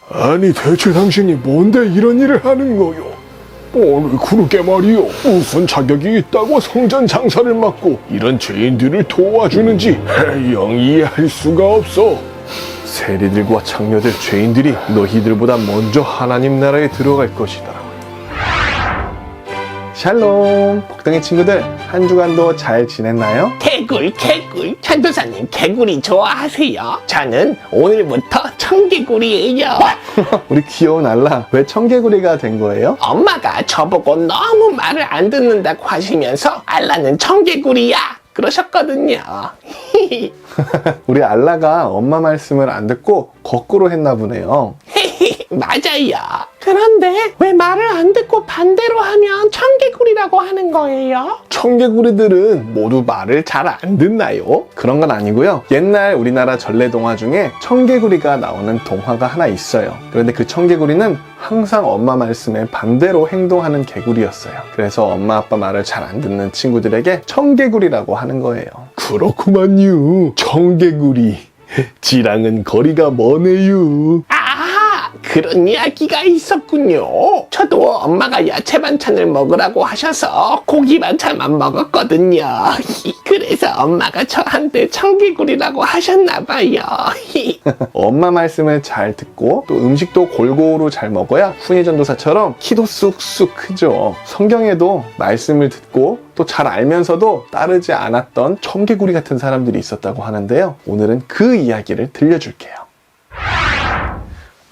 아니 대체 당신이 뭔데 이런 일을 하는 거요? 아니 그러게 말이요. 무슨 자격이 있다고 성전 장사를 맡고 이런 죄인들을 도와주는지 영 이해할 수가 없어. 세리들과 창녀들, 죄인들이 너희들보다 먼저 하나님 나라에 들어갈 것이다. 샬롬, 복덩이 친구들, 한 주간도 잘 지냈나요? 개굴 전도사님 개굴이 좋아하세요? 저는 오늘부터 청개구리예요. 우리 귀여운 알라, 왜 청개구리가 된 거예요? 엄마가 저보고 너무 말을 안 듣는다고 하시면서 알라는 청개구리야 그러셨거든요. 우리 알라가 엄마 말씀을 안 듣고 거꾸로 했나 보네요. 맞아요. 그런데 왜 말을 안 듣고 반대로 하면 청개구리라고 하는 거예요? 청개구리들은 모두 말을 잘 안 듣나요? 그런 건 아니고요. 옛날 우리나라 전래 동화 중에 청개구리가 나오는 동화가 하나 있어요. 그런데 그 청개구리는 항상 엄마 말씀에 반대로 행동하는 개구리였어요. 그래서 엄마 아빠 말을 잘 안 듣는 친구들에게 청개구리라고 하는 거예요. 그렇구만요. 청개구리. 지랑은 거리가 머네요. 그런 이야기가 있었군요. 저도 엄마가 야채 반찬을 먹으라고 하셔서 고기 반찬만 먹었거든요. 그래서 엄마가 저한테 청개구리라고 하셨나봐요. 엄마 말씀을 잘 듣고 또 음식도 골고루 잘 먹어야 훈이 전도사처럼 키도 쑥쑥 크죠. 성경에도 말씀을 듣고 또 잘 알면서도 따르지 않았던 청개구리 같은 사람들이 있었다고 하는데요. 오늘은 그 이야기를 들려줄게요.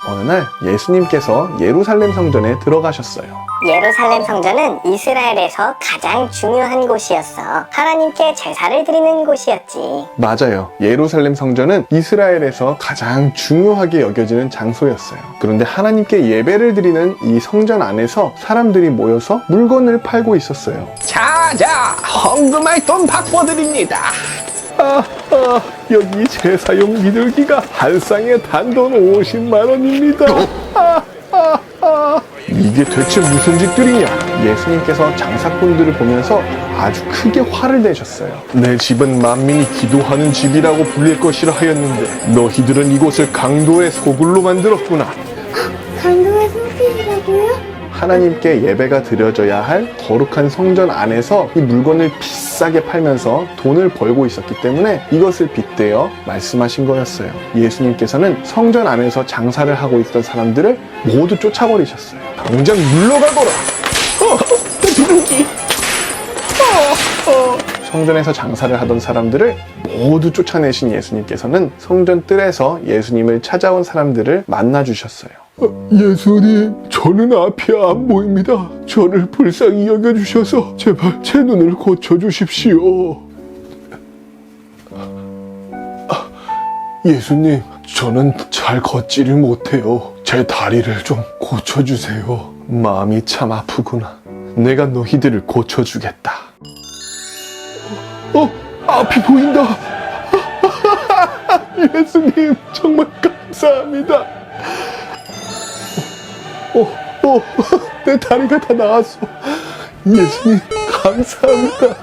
어느 날 예수님께서 예루살렘 성전에 들어가셨어요. 예루살렘 성전은 이스라엘에서 가장 중요한 곳이었어. 하나님께 제사를 드리는 곳이었지. 맞아요. 예루살렘 성전은 이스라엘에서 가장 중요하게 여겨지는 장소였어요. 그런데 하나님께 예배를 드리는 이 성전 안에서 사람들이 모여서 물건을 팔고 있었어요. 자, 헌금할 돈 바꿔드립니다. 여기 제사용 비둘기가 한 쌍에 단돈 50만 원입니다. 이게 대체 무슨 짓들이냐? 예수님께서 장사꾼들을 보면서 아주 크게 화를 내셨어요. 내 집은 만민이 기도하는 집이라고 불릴 것이라 하였는데 너희들은 이곳을 강도의 소굴로 만들었구나. 강도의 소굴이라고요? 하나님께 예배가 드려져야 할 거룩한 성전 안에서 이 물건을 비싸게 팔면서 돈을 벌고 있었기 때문에 이것을 빗대어 말씀하신 거였어요. 예수님께서는 성전 안에서 장사를 하고 있던 사람들을 모두 쫓아버리셨어요. 당장 물러가거라. 비둘기. 성전에서 장사를 하던 사람들을 모두 쫓아내신 예수님께서는 성전 뜰에서 예수님을 찾아온 사람들을 만나주셨어요. 예수님, 저는 앞이 안 보입니다. 저를 불쌍히 여겨주셔서 제발 제 눈을 고쳐주십시오. 예수님, 저는 잘 걷지를 못해요. 제 다리를 좀 고쳐주세요. 마음이 참 아프구나. 내가 너희들을 고쳐주겠다. 앞이 보인다. 예수님, 정말 감사합니다. 내 다리가 다 나았어. 예수님, 감사합니다.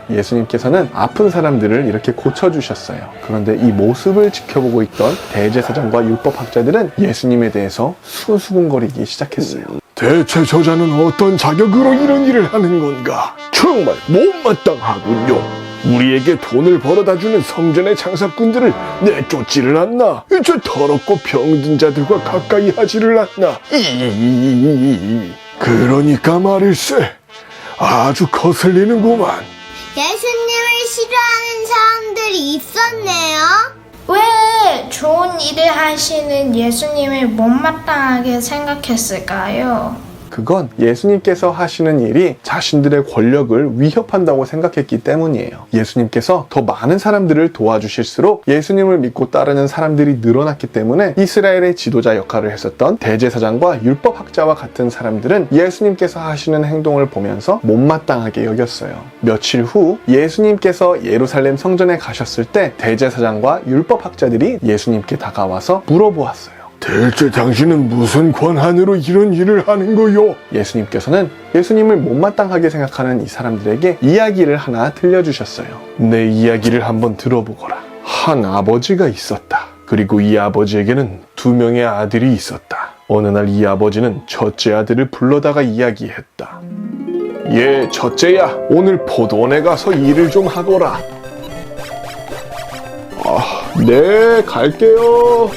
예수님께서는 아픈 사람들을 이렇게 고쳐주셨어요. 그런데 이 모습을 지켜보고 있던 대제사장과 율법학자들은 예수님에 대해서 수군거리기 시작했어요. 대체 저자는 어떤 자격으로 이런 일을 하는 건가? 정말 못마땅하군요. 우리에게 돈을 벌어다 주는 성전의 장사꾼들을 내쫓지를 않나? 저 더럽고 병든 자들과 가까이 하지를 않나? 그러니까 말일세. 아주 거슬리는구만. 예수님을 싫어하는 사람들이 있었네요. 왜 좋은 일을 하시는 예수님을 못마땅하게 생각했을까요? 그건 예수님께서 하시는 일이 자신들의 권력을 위협한다고 생각했기 때문이에요. 예수님께서 더 많은 사람들을 도와주실수록 예수님을 믿고 따르는 사람들이 늘어났기 때문에 이스라엘의 지도자 역할을 했었던 대제사장과 율법학자와 같은 사람들은 예수님께서 하시는 행동을 보면서 못마땅하게 여겼어요. 며칠 후 예수님께서 예루살렘 성전에 가셨을 때 대제사장과 율법학자들이 예수님께 다가와서 물어보았어요. 대체 당신은 무슨 권한으로 이런 일을 하는 거요? 예수님께서는 예수님을 못마땅하게 생각하는 이 사람들에게 이야기를 하나 들려주셨어요. 내 이야기를 한번 들어보거라. 한 아버지가 있었다. 그리고 이 아버지에게는 2명의 아들이 있었다. 어느 날 이 아버지는 첫째 아들을 불러다가 이야기했다. 예, 첫째야, 오늘 포도원에 가서 일을 좀 하거라. 네, 갈게요.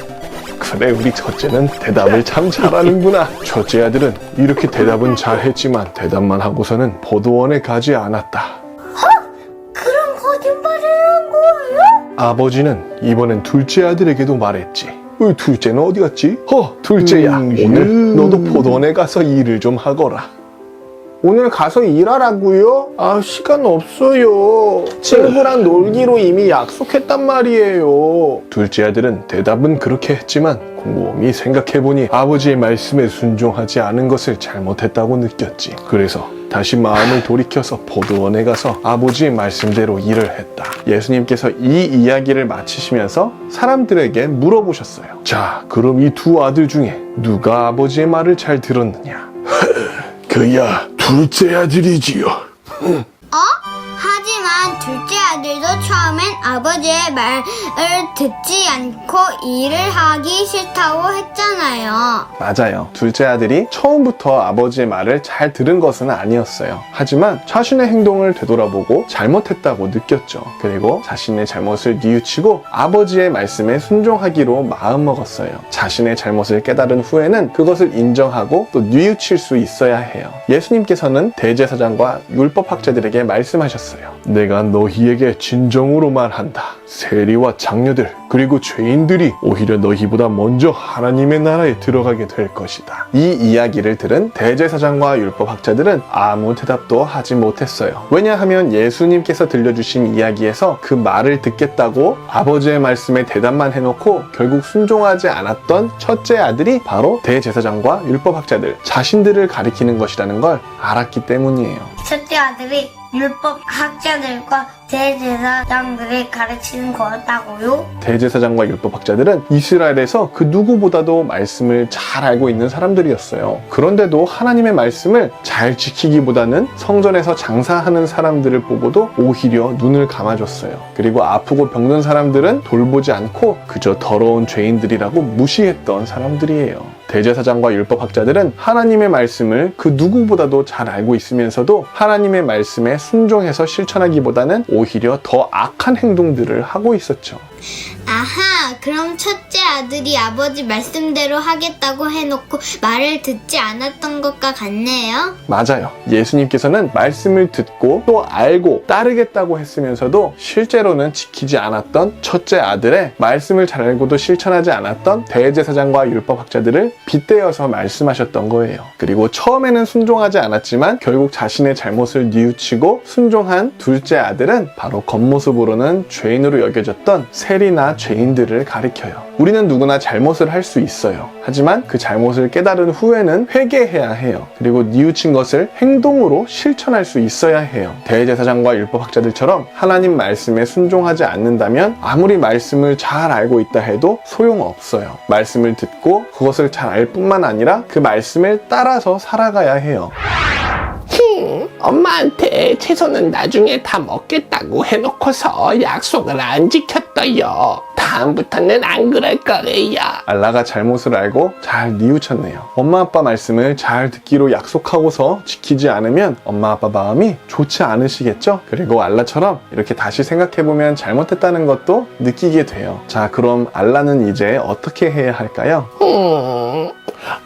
그래, 우리 첫째는 대답을 참 잘하는구나. 첫째 아들은 이렇게 대답은 잘했지만 대답만 하고서는 포도원에 가지 않았다. 그럼 거짓말을 한 거예요? 아버지는 이번엔 둘째 아들에게도 말했지. 둘째는 어디 갔지? 둘째야, 오늘 너도 포도원에 가서 일을 좀 하거라. 오늘 가서 일하라고요? 시간 없어요. 친구랑 놀기로 이미 약속했단 말이에요. 둘째 아들은 대답은 그렇게 했지만 곰곰이 생각해보니 아버지의 말씀에 순종하지 않은 것을 잘못했다고 느꼈지. 그래서 다시 마음을 돌이켜서 포도원에 가서 아버지의 말씀대로 일을 했다. 예수님께서 이 이야기를 마치시면서 사람들에게 물어보셨어요. 자, 그럼 이 2 아들 중에 누가 아버지의 말을 잘 들었느냐? 그야 둘째 아들이지요. 하지만 둘째 아들도 처음엔 아버지의 말을 듣지 않고 일을 하기 싫다고 했잖아요. 맞아요. 둘째 아들이 처음부터 아버지의 말을 잘 들은 것은 아니었어요. 하지만 자신의 행동을 되돌아보고 잘못했다고 느꼈죠. 그리고 자신의 잘못을 뉘우치고 아버지의 말씀에 순종하기로 마음먹었어요. 자신의 잘못을 깨달은 후에는 그것을 인정하고 또 뉘우칠 수 있어야 해요. 예수님께서는 대제사장과 율법학자들에게 말씀하셨어요. 내가 너희에게 진정으로 말한다. 세리와 장녀들 그리고 죄인들이 오히려 너희보다 먼저 하나님의 나라에 들어가게 될 것이다. 이 이야기를 들은 대제사장과 율법학자들은 아무 대답도 하지 못했어요. 왜냐하면 예수님께서 들려주신 이야기에서 그 말을 듣겠다고 아버지의 말씀에 대답만 해놓고 결국 순종하지 않았던 첫째 아들이 바로 대제사장과 율법학자들 자신들을 가리키는 것이라는 걸 알았기 때문이에요. 첫째 아들이 율법 학자들과 대제사장들이 가르치는 거였다고요? 대제사장과 율법학자들은 이스라엘에서 그 누구보다도 말씀을 잘 알고 있는 사람들이었어요. 그런데도 하나님의 말씀을 잘 지키기보다는 성전에서 장사하는 사람들을 보고도 오히려 눈을 감아줬어요. 그리고 아프고 병든 사람들은 돌보지 않고 그저 더러운 죄인들이라고 무시했던 사람들이에요. 대제사장과 율법학자들은 하나님의 말씀을 그 누구보다도 잘 알고 있으면서도 하나님의 말씀에 순종해서 실천하기보다는 오히려 더 악한 행동들을 하고 있었죠. 아하, 그럼 첫째 아들이 아버지 말씀대로 하겠다고 해놓고 말을 듣지 않았던 것과 같네요. 맞아요. 예수님께서는 말씀을 듣고 또 알고 따르겠다고 했으면서도 실제로는 지키지 않았던 첫째 아들의 말씀을 잘 알고도 실천하지 않았던 대제사장과 율법학자들을 빗대어서 말씀하셨던 거예요. 그리고 처음에는 순종하지 않았지만 결국 자신의 잘못을 뉘우치고 순종한 둘째 아들은 바로 겉모습으로는 죄인으로 여겨졌던 세리나 죄인들을 가리켜요. 우리는 누구나 잘못을 할 수 있어요. 하지만 그 잘못을 깨달은 후에는 회개해야 해요. 그리고 뉘우친 것을 행동으로 실천할 수 있어야 해요. 대제사장과 율법학자들처럼 하나님 말씀에 순종하지 않는다면 아무리 말씀을 잘 알고 있다 해도 소용없어요. 말씀을 듣고 그것을 잘 알 뿐만 아니라 그 말씀을 따라서 살아가야 해요. 엄마한테 채소는 나중에 다 먹겠다고 해놓고서 약속을 안 지켰어요. 다음부터는 안 그럴 거예요. 알라가 잘못을 알고 잘 뉘우쳤네요. 엄마 아빠 말씀을 잘 듣기로 약속하고서 지키지 않으면 엄마 아빠 마음이 좋지 않으시겠죠? 그리고 알라처럼 이렇게 다시 생각해보면 잘못했다는 것도 느끼게 돼요. 자, 그럼 알라는 이제 어떻게 해야 할까요?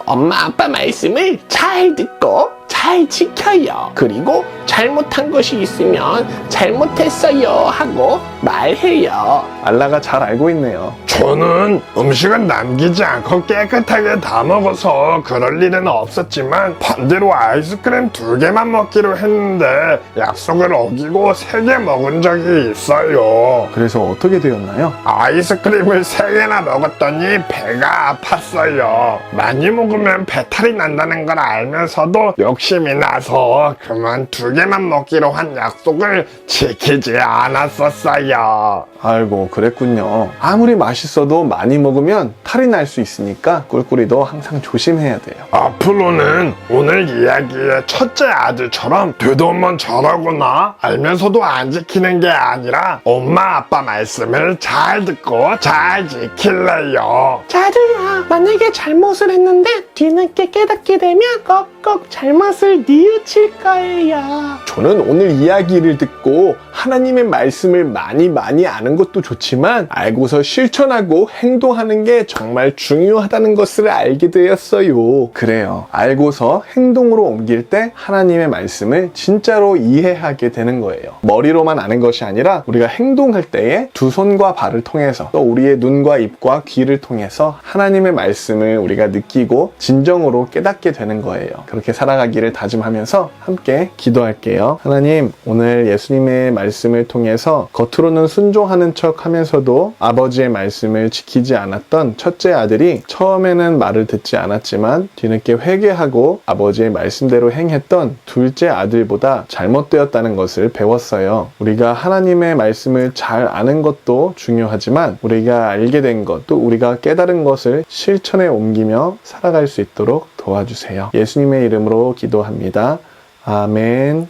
엄마 아빠 말씀을 잘 듣고 잘 지켜요. 그리고 잘못한 것이 있으면 잘못했어요 하고 말해요. 알라가 잘 알고 있네요. 저는 음식은 남기지 않고 깨끗하게 다 먹어서 그럴 일은 없었지만 반대로 아이스크림 2개만 먹기로 했는데 약속을 어기고 3개 먹은 적이 있어요. 그래서 어떻게 되었나요? 아이스크림을 3개나 먹었더니 배가 아팠어요. 많이 먹으면 배탈이 난다는 걸 알면서도 욕심이 나서 그만 2개만 먹기로 한 약속을 지키지 않았었어요. 아이고, 그랬군요. 아무리 맛있어 맛있어도 많이 먹으면 탈이 날 수 있으니까 꿀꿀이도 항상 조심해야 돼요. 앞으로는 오늘 이야기의 첫째 아들처럼 되도면 잘하거나 알면서도 안 지키는 게 아니라 엄마 아빠 말씀을 잘 듣고 잘 지킬래요. 자들아, 만약에 잘못을 했는데 뒤늦게 깨닫게 되면 꼭꼭 잘못을 뉘우칠 거예요. 저는 오늘 이야기를 듣고 하나님의 말씀을 많이 아는 것도 좋지만 알고서 실천하고 행동하는 게 정말 중요하다는 것을 알게 되었어요. 그래요. 알고서 행동으로 옮길 때 하나님의 말씀을 진짜로 이해하게 되는 거예요. 머리로만 아는 것이 아니라 우리가 행동할 때에 두 손과 발을 통해서 또 우리의 눈과 입과 귀를 통해서 하나님의 말씀을 우리가 느끼고 진정으로 깨닫게 되는 거예요. 그렇게 살아가기를 다짐하면서 함께 기도할게요. 하나님, 오늘 예수님의 말씀을 통해서 겉으로는 순종하는 척 하면서도 아버지의 말씀을 지키지 않았던 첫째 아들이 처음에는 말을 듣지 않았지만 뒤늦게 회개하고 아버지의 말씀대로 행했던 둘째 아들보다 잘못되었다는 것을 배웠어요. 우리가 하나님의 말씀을 잘 아는 것도 중요하지만 우리가 알게 된 것, 또 우리가 깨달은 것을 실천에 옮기며 살아갈 수 있도록 도와주세요. 예수님의 이름으로 기도합니다. 아멘.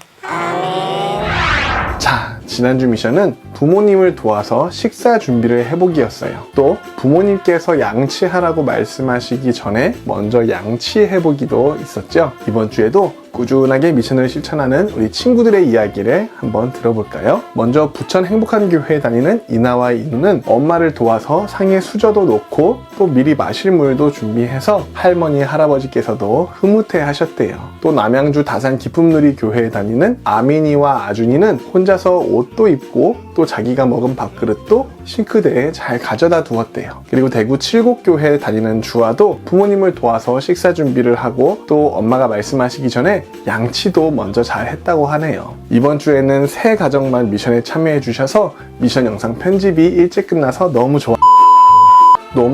자, 지난주 미션은 부모님을 도와서 식사 준비를 해보기였어요. 또 부모님께서 양치하라고 말씀하시기 전에 먼저 양치해보기도 있었죠. 이번 주에도 꾸준하게 미션을 실천하는 우리 친구들의 이야기를 한번 들어볼까요? 먼저 부천 행복한 교회에 다니는 이나와 이누는 엄마를 도와서 상에 수저도 놓고 또 미리 마실 물도 준비해서 할머니 할아버지께서도 흐뭇해 하셨대요. 또 남양주 다산 기쁨누리 교회에 다니는 아민이와 아준이는 혼자서 옷도 입고 또 자기가 먹은 밥그릇도 싱크대에 잘 가져다 두었대요. 그리고 대구 칠곡교회에 다니는 주아도 부모님을 도와서 식사 준비를 하고 또 엄마가 말씀하시기 전에 양치도 먼저 잘 했다고 하네요. 이번 주에는 세 가정만 미션에 참여해 주셔서 미션 영상 편집이 일찍 끝나서 너무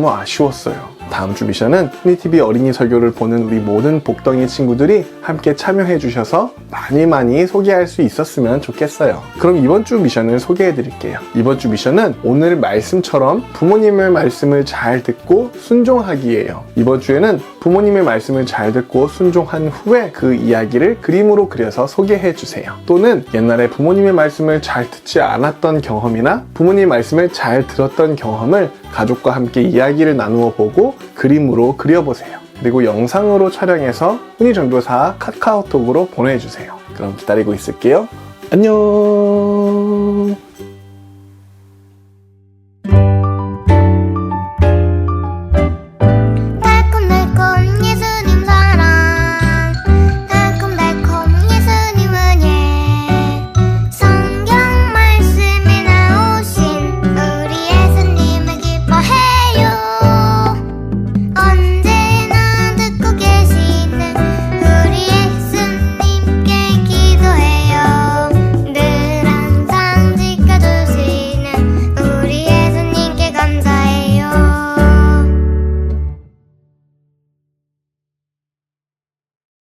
아쉬웠어요. 다음 주 미션은 훈이TV 어린이 설교를 보는 우리 모든 복덩이 친구들이 함께 참여해 주셔서 많이 소개할 수 있었으면 좋겠어요. 그럼 이번 주 미션을 소개해 드릴게요. 이번 주 미션은 오늘 말씀처럼 부모님의 말씀을 잘 듣고 순종하기예요. 이번 주에는 부모님의 말씀을 잘 듣고 순종한 후에 그 이야기를 그림으로 그려서 소개해 주세요. 또는 옛날에 부모님의 말씀을 잘 듣지 않았던 경험이나 부모님 말씀을 잘 들었던 경험을 가족과 함께 이야기를 나누어 보고 그림으로 그려보세요. 그리고 영상으로 촬영해서 훈이전도사 카카오톡으로 보내주세요. 그럼 기다리고 있을게요. 안녕.